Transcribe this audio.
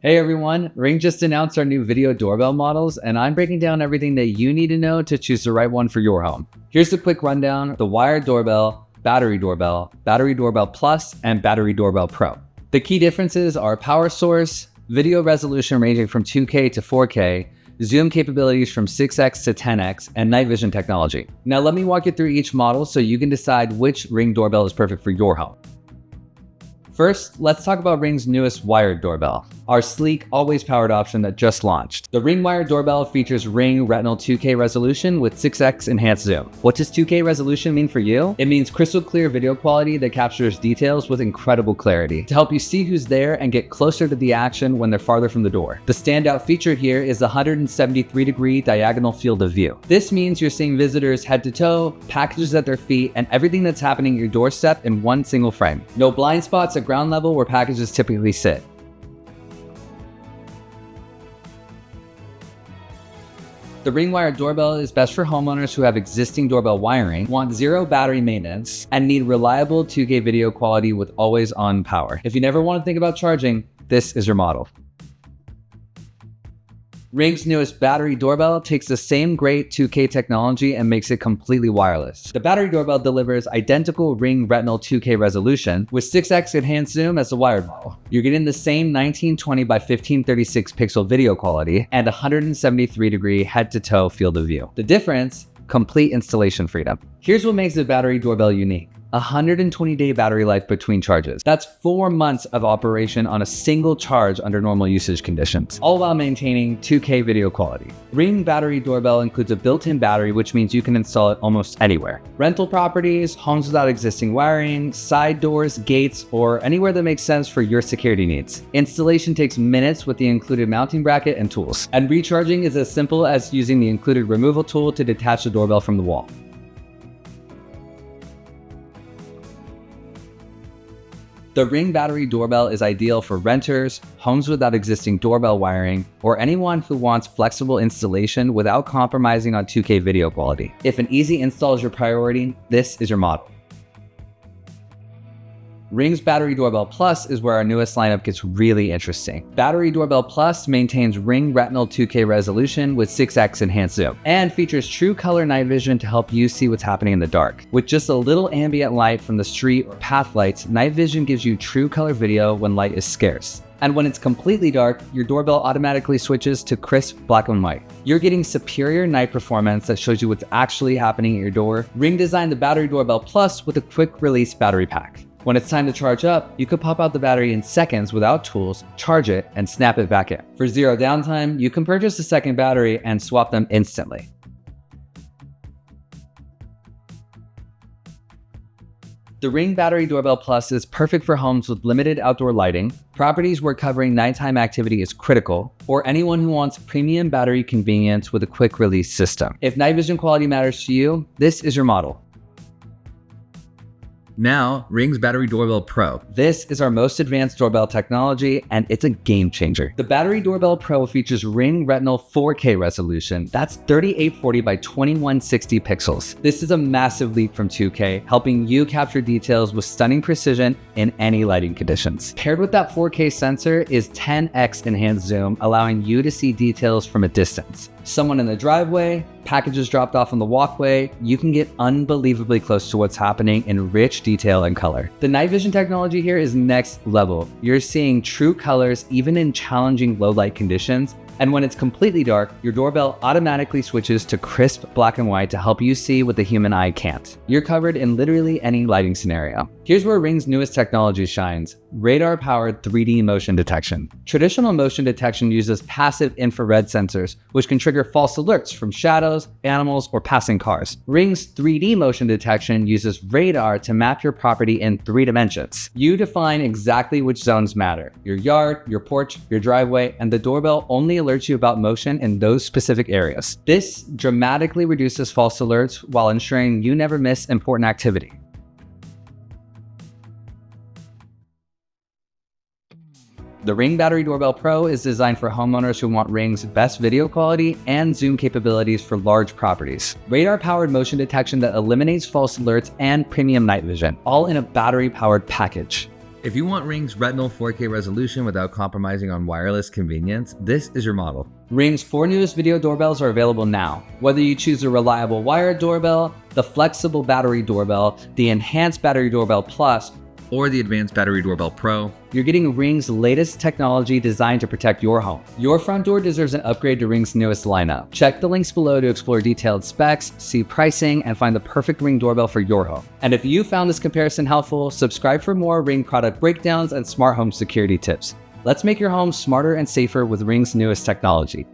Hey everyone, Ring just announced our new video doorbell models, and I'm breaking down everything that you need to know to choose the right one for your home. Here's a quick rundown: the Wired Doorbell, Battery Doorbell, Battery Doorbell Plus, and Battery Doorbell Pro. The key differences are power source, video resolution ranging from 2K to 4K, zoom capabilities from 6x to 10x, and night vision technology. Now let me walk you through each model so you can decide which Ring doorbell is perfect for your home. First, let's talk about Ring's newest Wired Doorbell, our sleek, always powered option that just launched. The Ring Wired Doorbell features Ring Retinal 2K resolution with 6x enhanced zoom. What does 2K resolution mean for you? It means crystal clear video quality that captures details with incredible clarity to help you see who's there and get closer to the action when they're farther from the door. The standout feature here is the 173-degree diagonal field of view. This means you're seeing visitors head to toe, packages at their feet, and everything that's happening at your doorstep in one single frame. No blind spots at ground level where packages typically sit. The Ring Wired Doorbell is best for homeowners who have existing doorbell wiring, want zero battery maintenance, and need reliable 2K video quality with always-on power. If you never want to think about charging, this is your model. Ring's newest Battery Doorbell takes the same great 2K technology and makes it completely wireless. The Battery Doorbell delivers identical Ring Retinal 2K resolution with 6x enhanced zoom as the wired model. You're getting the same 1920 by 1536 pixel video quality and 173-degree head-to-toe field of view. The difference? Complete installation freedom. Here's what makes the Battery Doorbell unique: 120-day battery life between charges. That's 4 months of operation on a single charge under normal usage conditions, all while maintaining 2K video quality. Ring Battery Doorbell includes a built-in battery, which means you can install it almost anywhere. Rental properties, homes without existing wiring, side doors, gates, or anywhere that makes sense for your security needs. Installation takes minutes with the included mounting bracket and tools, and recharging is as simple as using the included removal tool to detach the doorbell from the wall. The Ring Battery Doorbell is ideal for renters, homes without existing doorbell wiring, or anyone who wants flexible installation without compromising on 2K video quality. If an easy install is your priority, this is your model. Ring's Battery Doorbell Plus is where our newest lineup gets really interesting. Battery Doorbell Plus maintains Ring Retinal 2K resolution with 6x enhanced zoom and features true color night vision to help you see what's happening in the dark. With just a little ambient light from the street or path lights, night vision gives you true color video when light is scarce. And when it's completely dark, your doorbell automatically switches to crisp black and white. You're getting superior night performance that shows you what's actually happening at your door. Ring designed the Battery Doorbell Plus with a quick release battery pack. When it's time to charge up, you could pop out the battery in seconds without tools, charge it, and snap it back in. For zero downtime, you can purchase a second battery and swap them instantly. The Ring Battery Doorbell Plus is perfect for homes with limited outdoor lighting, properties where covering nighttime activity is critical, or anyone who wants premium battery convenience with a quick release system. If night vision quality matters to you, this is your model. Now, Ring's Battery Doorbell Pro. This is our most advanced doorbell technology, and it's a game changer. The Battery Doorbell Pro features Ring Retinal 4K resolution. That's 3840 by 2160 pixels. This is a massive leap from 2K, helping you capture details with stunning precision in any lighting conditions. Paired with that 4K sensor is 10x enhanced zoom, allowing you to see details from a distance. Someone in the driveway, packages dropped off on the walkway, you can get unbelievably close to what's happening in rich detail and color. The night vision technology here is next level. You're seeing true colors even in challenging low light conditions. And when it's completely dark, your doorbell automatically switches to crisp black and white to help you see what the human eye can't. You're covered in literally any lighting scenario. Here's where Ring's newest technology shines: radar-powered 3D motion detection. Traditional motion detection uses passive infrared sensors, which can trigger false alerts from shadows, animals, or passing cars. Ring's 3D motion detection uses radar to map your property in 3 dimensions. You define exactly which zones matter: your yard, your porch, your driveway, and the doorbell only alerts you about motion in those specific areas. This dramatically reduces false alerts while ensuring you never miss important activity. The Ring Battery Doorbell Pro is designed for homeowners who want Ring's best video quality and zoom capabilities for large properties. Radar-powered motion detection that eliminates false alerts and premium night vision, all in a battery-powered package. If you want Ring's Retinal 4K resolution without compromising on wireless convenience, this is your model. Ring's 4 newest video doorbells are available now. Whether you choose the reliable wired doorbell, the flexible battery doorbell, the enhanced Battery Doorbell Plus, or the advanced Battery Doorbell Pro, you're getting Ring's latest technology designed to protect your home. Your front door deserves an upgrade to Ring's newest lineup. Check the links below to explore detailed specs, see pricing, and find the perfect Ring doorbell for your home. And if you found this comparison helpful, subscribe for more Ring product breakdowns and smart home security tips. Let's make your home smarter and safer with Ring's newest technology.